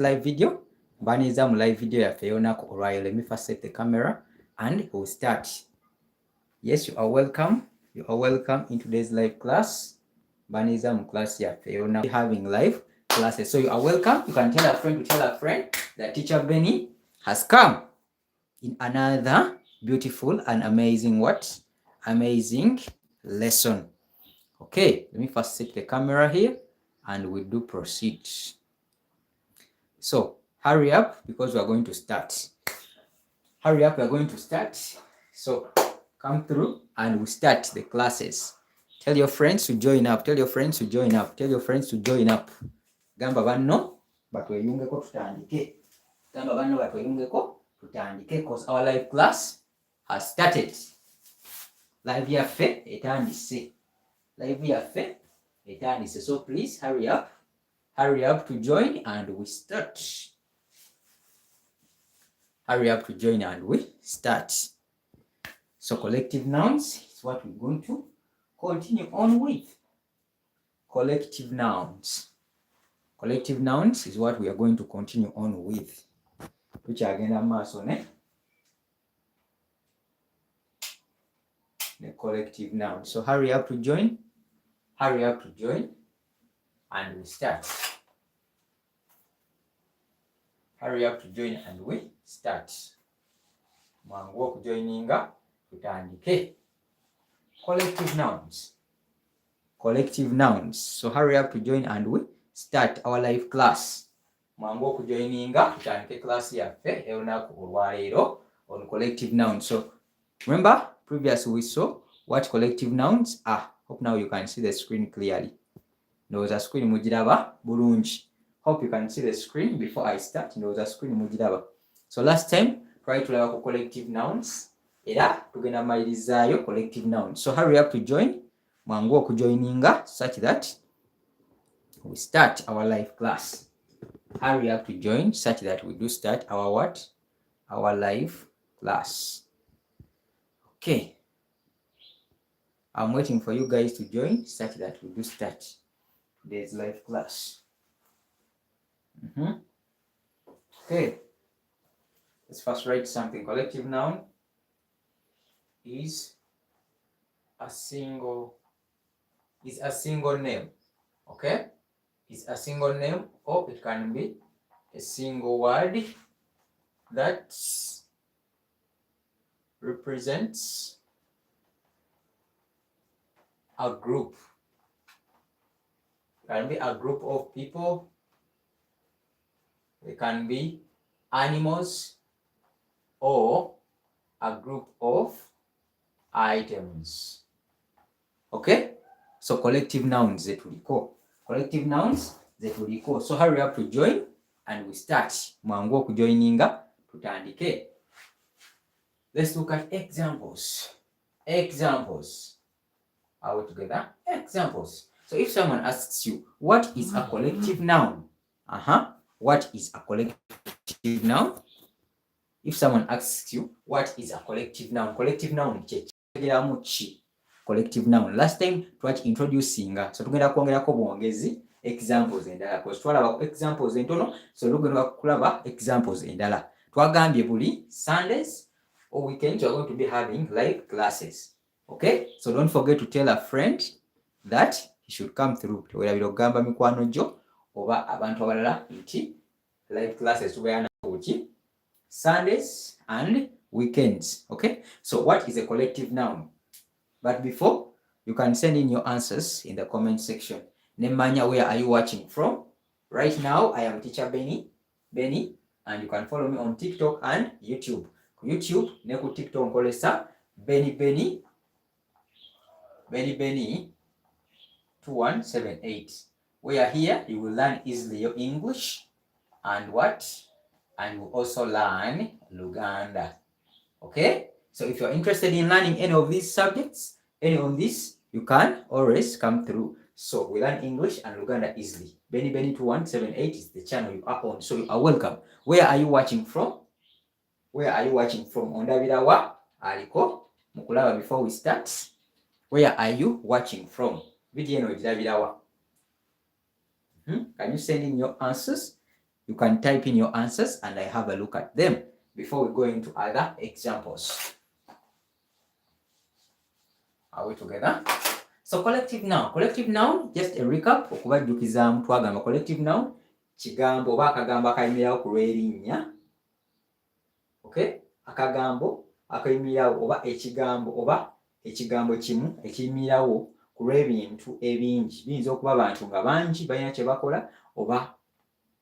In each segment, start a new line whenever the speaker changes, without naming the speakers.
live video. Baniza mu live video ya Fiona O'Reilly. Let me first set the camera and we'll start. Yes, you are welcome. You are welcome in today's live class. Baniza mu class ya Fiona having live classes. So you are welcome. You can tell a friend to tell a friend that teacher Benny has come in another beautiful and amazing amazing lesson. Okay, let me first set the camera here and we do proceed. So hurry up because we are going to start. Hurry up, we are going to start. So come through and we start the classes. Tell your friends to join up. Tell your friends to join up. Tell your friends to join up. Gamba banno batweyungeko tutandike. Gamba banno batweyungeko tutandike because our live class has started. Live yaffe etandise. Live yaffe etandise. So please hurry up. Hurry up to join and we start. Hurry up to join and we start. So collective nouns is what we're going to continue on with. Collective nouns. Collective nouns is what we are going to continue on with. Which again the collective noun. So hurry up to join. Hurry up to join and we start. Hurry up to join and we start. Mwangu okujoininga tutandike. Collective nouns. Collective nouns. So hurry up to join and we start our live class. Mwangu okujoininga tutandike class yaffe elunaku olwaleero on collective nouns. So remember previously we saw what collective nouns are. Hope now you can see the screen clearly. Ndowooza screen mugiraba bulungi. Hope you can see the screen before I start. Ndowooza screen mugiraba. So last time try to learn collective nouns. Era tugenda malirizayo collective nouns. So hurry up to join. Mwangu okujoininga such that we start our live class. Hurry up to join such that we do start our what? Our live class. Okay. I'm waiting for you guys to join such that we do start today's live class. Okay. Let's first write something. Collective noun is a single name. Okay? It's a single name or it can be a single word that represents a group. It can be a group of people. It can be animals or a group of items. Okay? So collective nouns zetuliko. Collective nouns zetuliko. So hurry up to join and we start. Mwangu okujoininga tutandike. Let's look at examples. Examples. Are we together? Examples. So if someone asks you, what is a collective noun? What is a collective noun? If someone asks you, what is a collective noun? Collective noun ki? Collective noun. Last time twali introducing. So tugenda kwongerako bwongezi examples endala. Because twalaba examples entono, so tugenda kulaba examples endala. Twagambye buli Sundays or weekends we are going to be having live classes. Okay? So don't forget to tell a friend that he should come through. Tewerabira okugamba mikwano gyo oba abantu abalala nti live classes tubeera nakuki Sundays and weekends. Okay? So what is a collective noun? But before, you can send in your answers in the comment section. Nemanya, where are you watching from? Right now, I am teacher Benny, and you can follow me on TikTok and YouTube. YouTube, neku TikTok nkolesa Benny 2178. We are here, you will learn easily your English and what? And you will also learn Luganda. Okay? So if you're interested in learning any of these subjects, any of this, you can always come through. So we learn English and Luganda easily. Benny 2178 is the channel you are on. So you are welcome. Where are you watching from? Where are you watching from? Ondabirawa aliko mukulaba before we start. Where are you watching from? Video no jirabirawa. Can you send in your answers? You can type in your answers and I have a look at them before we go into other examples. Are we together? So collective noun, just a recap. Okubajjukizaamu twagamba collective noun kigambo oba akagambo akayimirirawo ku lw'erinnya. Okay? Akagambo akayimirirawo oba ekigambo kimu ekiyimirirawo ku lw'ebintu ebingi. Biyinza okuba abantu nga bangi balina kye bakola, oba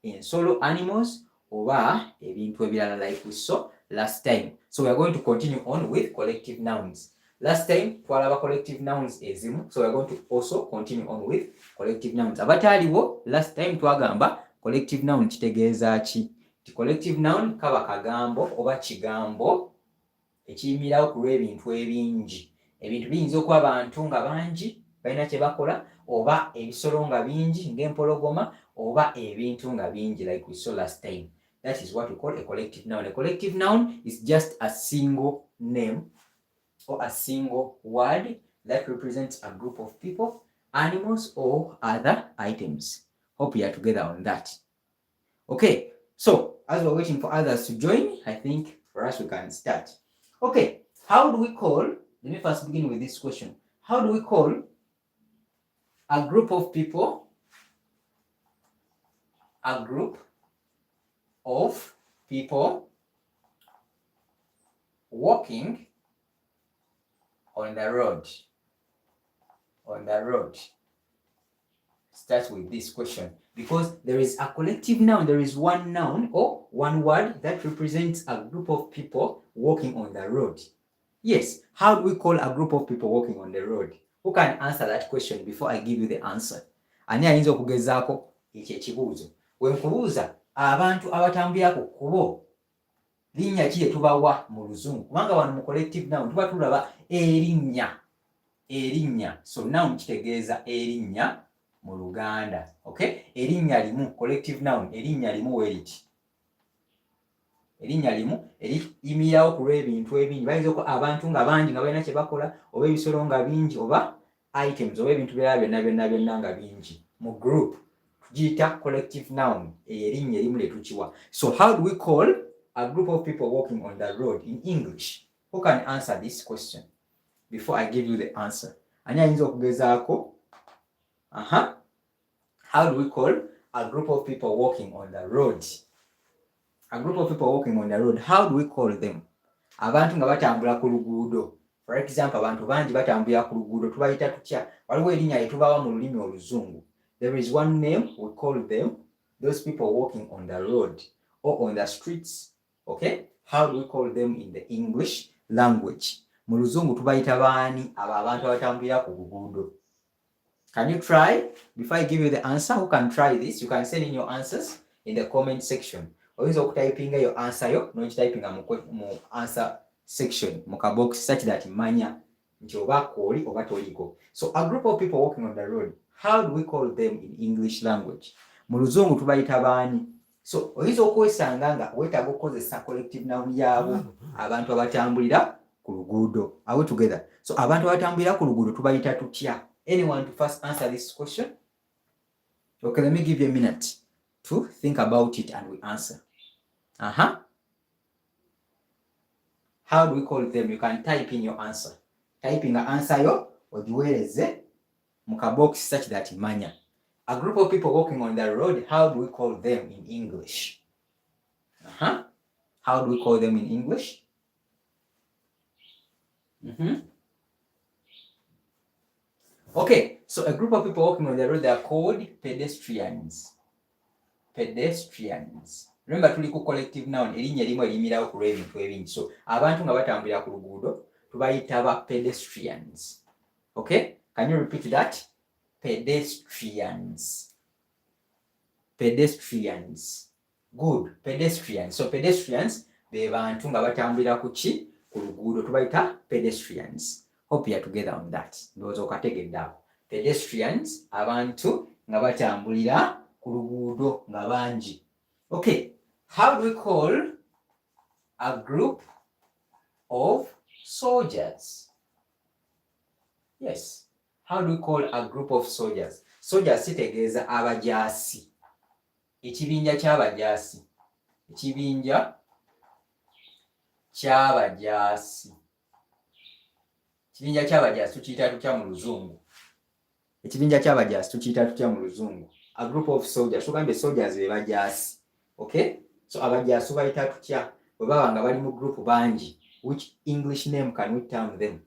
ensolo animals, oba ebintu ebirala like we saw last time. So we are going to continue on with collective nouns. Last time twalaba collective nouns ezimu, so we are going to also continue on with collective nouns. Abataaliwo last time twagamba collective noun kitegeeza ki? Ti collective noun kaba kagambo oba kigambo ekiyimirirawo ku lw'ebintu ebingi. Ebintu biyinza okuba abantu nga bangi balina kye bakola, oba ebisolo nga bingi ng'empologoma, oba ebintu nga bingi like we saw last time. That is what we call a collective noun. A collective noun is just a single name or a single word that represents a group of people, animals, or other items. Hope you are together on that. Okay, so as we're waiting for others to join, I think for us we can start. Okay, how do we call, let me first begin with this question. How do we call a group of people walking on the road? Start with this question because there is a collective noun, there is one noun or one word that represents a group of people walking on the road. Yes, how do we call a group of people walking on the road? Who can answer that question before I give you the answer? Ani ayinza okugezaako ekyo ekibuuzo? We nkubuuza abantu abatambulira ku kkubo linnya ki lye tubawa mu Luzungu? Kubanga wano mu collective noun tuba tulaba erinnya. So noun kitegeeza erinnya mu Luganda. Okay? Erinnya limu, collective noun, erinnya limu weriti. Erinnya limu eriyimirirawo ku lw'ebintu ebingi. Bayinza okuba abantu nga bangi nga balina kye bakola, oba ebisolo nga bingi, oba items, oba ebintu byonna nga bingi. Mu group tugiyita collective noun, erinnya erimu lye tukiwa. So how do we call a group of people walking on the road in English? Who can answer this question before I give you the answer? Ani ayinza okugezaako? How do we call a group of people walking on the road? A group of people walking on the road, how do we call them? Abantu nga batambula ku luguudo. For example, abantu bangi batambulira ku luguudo tubayita tutya? Waliwo erinnya lye tubawa mu lulimi Oluzungu. There is one name we call them, those people walking on the road or on the streets. Okay? How do we call them in the English language? Mu Luzungu tubayita baani abo abantu abatambulira ku luguudo? Can you try? Before I give you the answer, who can try this? You can send in your answers in the comment section. Oyinza okutypinga your answer yo n'okitypinga mu answer section mu kabox such that manya nti oba kooli oba toliko. So a group of people walking on the road, how do we call them in English language? Mu Luzungu tubayita baani? So oyinza okwesanga nga weetaaga okukozesa collective noun yaabo abantu abatambulira ku luguudo. Are we together? So abantu abatambulira ku luguudo tubayita tutya? Anyone to first answer this question? Okay, let me give you a minute to think about it and we answer. How do we call them? You can type in your answer. Typing an answer yo ogiweereze mu kabox such that manya. A group of people walking on the road, how do we call them in English? How do we call them in English? Okay, so a group of people walking on the road, they are called pedestrians. Remember tuli ku collective noun, erinnya limu eriyimirirawo ku lw'ebintu ebingi. So abantu nga batambulira ku luguudo tubayita ba pedestrians. Okay? Can you repeat that? Pedestrians. Good. Pedestrians. So pedestrians be bantu nga batambulira ku ki? Ku luguudo tubayita pedestrians. Hope you are together on that. Ndowooza okategedde awo. Pedestrians, abantu nga batambulira ku luguudo nga bangi. Okay, how do we call a group of soldiers? Yes, how do we call a group of soldiers? Soldiers kitegeeza abajaasi. ekibinja ky'abajaasi. Ekibinja ky'abajaasi. Ekibinja ky'abajaasi tukiyita tutya mu Luzungu? Ekibinja ky'abajaasi tukiyita tutya mu Luzungu? A group of soldiers. Tugambye soldiers be bajaasi. Okay? So abajaasi bayita tutya? Bwe baba nga bali mu group bangi. Which English name can we term them?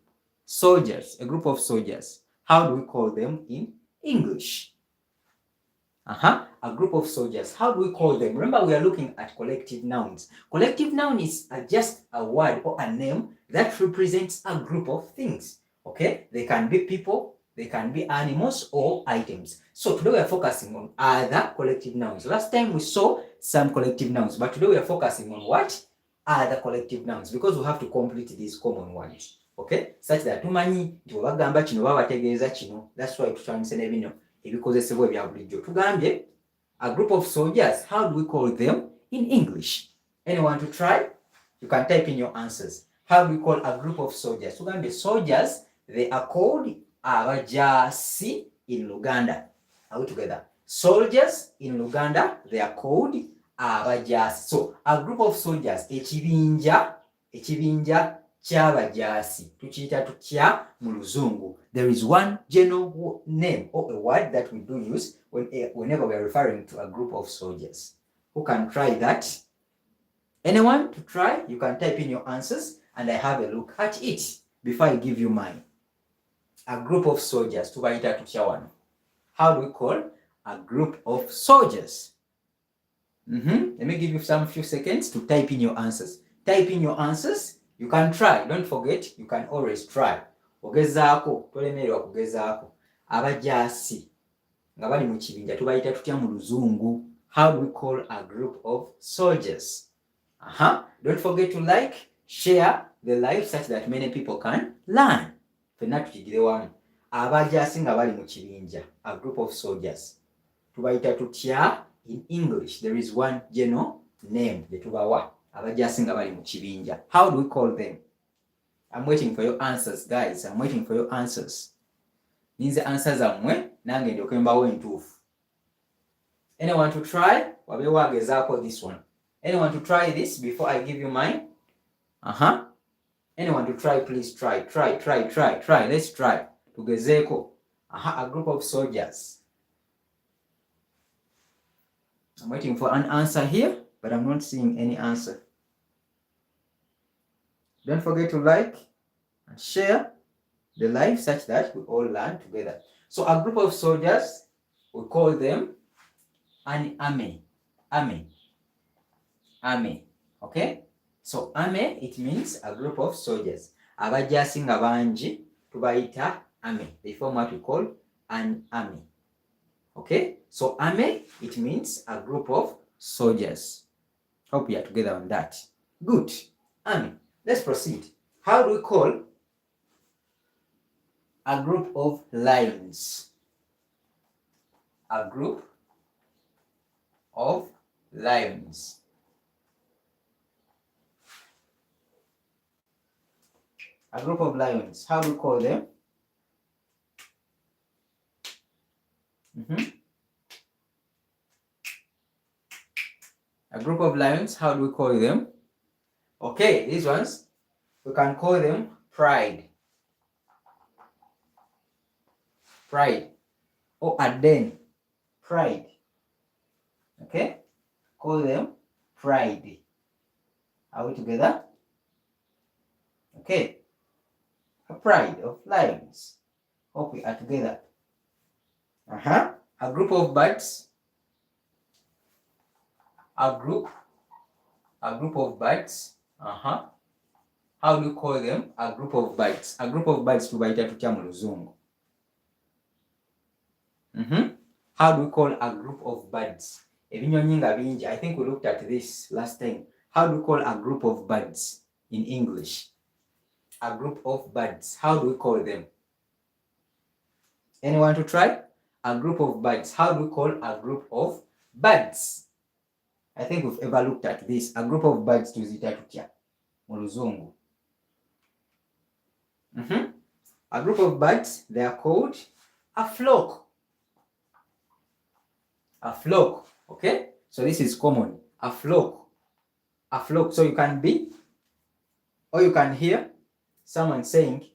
Soldiers. A group of soldiers. How do we call them in English? A group of soldiers. How do we call them? Remember, we are looking at collective nouns. Collective noun is just a word or a name that represents a group of things. Okay? They can be people, they can be animals or items. So today we are focusing on other collective nouns. Last time we saw some collective nouns, but today we are focusing on what? Other collective nouns, because we have to complete these common ones. Okay? Such that tumanyi nti bwe bagamba kino baba bategeeza kino. That's why tutandise ne bino ebikozesebwa ebya bulijjo. Tugambye a group of soldiers. How do we call them in English? Anyone to try? You can type in your answers. How do we call a group of soldiers? Tugambye soldiers, they are called abajaasi in Luganda. Are we together? Soldiers in Luganda, they are called abajaasi. So a group of soldiers, ekibinja ky'abajaasi tukiyita tutya mu Luzungu? There is one general name or a word that we do use whenever we are referring to a group of soldiers. Who can try that? Anyone to try? You can type in your answers and I have a look at it before I give you mine. A group of soldiers tubayita tutya wano? How do we call a group of soldiers? Let me give you some few seconds to type in your answers. Type in your answers. You can try. Don't forget, you can always try. Ogezaako, tolemererwa kugezaako. Abajaasi nga bali mu kibinja tubayita tutya mu Luzungu? How do we call a group of soldiers? Don't forget to like, share the live such that many people can learn. Fenna tukigire wamu. Abajaasi nga bali mu kibinja, a group of soldiers. Tubayita tutya in English? There is one general name gye tubawa. Abajaasi nga bali mu kibinja. How do we call them? I'm waiting for your answers, guys. I'm waiting for your answers. Ninze answers zammwe nange ndyoke mbawo entuufu. Anyone to try? Wabe wagezaako this one. Anyone to try this before I give you mine? Anyone to try, please try. Try. Let's try. Tugezeeko. A group of soldiers. I'm waiting for an answer here, but I'm not seeing any answer. Don't forget to like and share the live such that we all learn together. So a group of soldiers, we call them an army. Army. Okay? So army, it means a group of soldiers. Abajaasi nga bangi tubayita army. They form what we call an army. Okay? So army, it means a group of soldiers. Hope we are together on that. Good. Army. Let's proceed. How do we call a group of lions? A group of lions. A group of lions. How do we call them? A group of lions. How do we call them? Okay, these ones, we can call them pride. Pride. Or a den. Pride. Okay? Call them pride. Are we together? Okay. A pride of lions. Hope we are together. A group of birds. A group of birds. How do you call them? A group of birds. A group of birds tubayita tutya mu Luzungu? How do we call a group of birds? Ebinyonyi nga bingi. I think we looked at this last time. How do we call a group of birds in English? A group of birds. How do we call them? Anyone to try? A group of birds. How do we call a group of birds? I think we've ever looked at this. A group of birds tuzita tutya mu Luzungu? A group of birds, they are called a flock. A flock. Okay? So this is common. A flock. A flock. So you can be, or you can hear someone saying,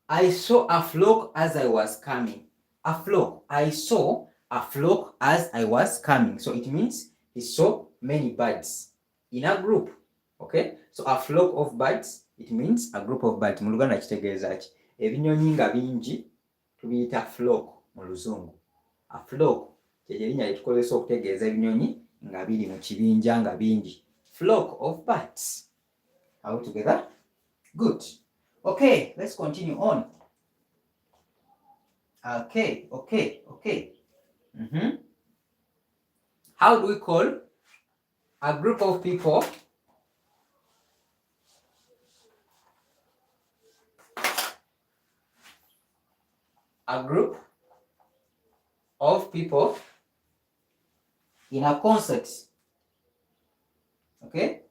I saw a flock as I was coming. A flock. I saw a flock as I was coming. So it means he saw many birds in a group. Okay? So a flock of birds, it means a group of birds. Mu Luganda kitegeeza ki? Ebinyonyi nga bingi tubiyita flock mu Luzungu. A flock ky'erinnya lye tukozesa okutegeeza ebinyonyi nga biri mu kibinja nga bingi. Flock of birds. Are we together? Good. Okay, let's continue on. Okay. How do we call a group of people in a concert? Okay?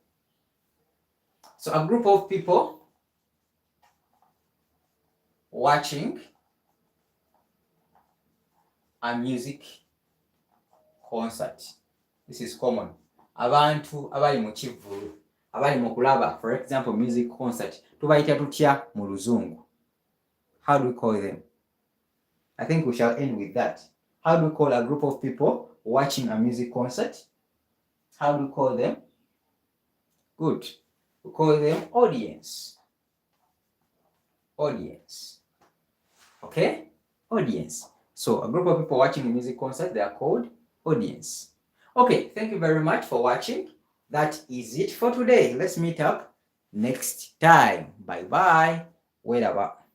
So a group of people watching a music concert. This is common. Abantu abali mu kivvulu, abali mu kulaba, for example, music concert. Tubayita tutya mu Luzungu? How do we call them? I think we shall end with that. How do we call a group of people watching a music concert? How do we call them? Good. We call them audience. Audience. Okay? Audience. So a group of people watching a music concert, they are called audience. Okay, thank you very much for watching. That is it for today. Let's meet up next time. Bye bye. Wait about.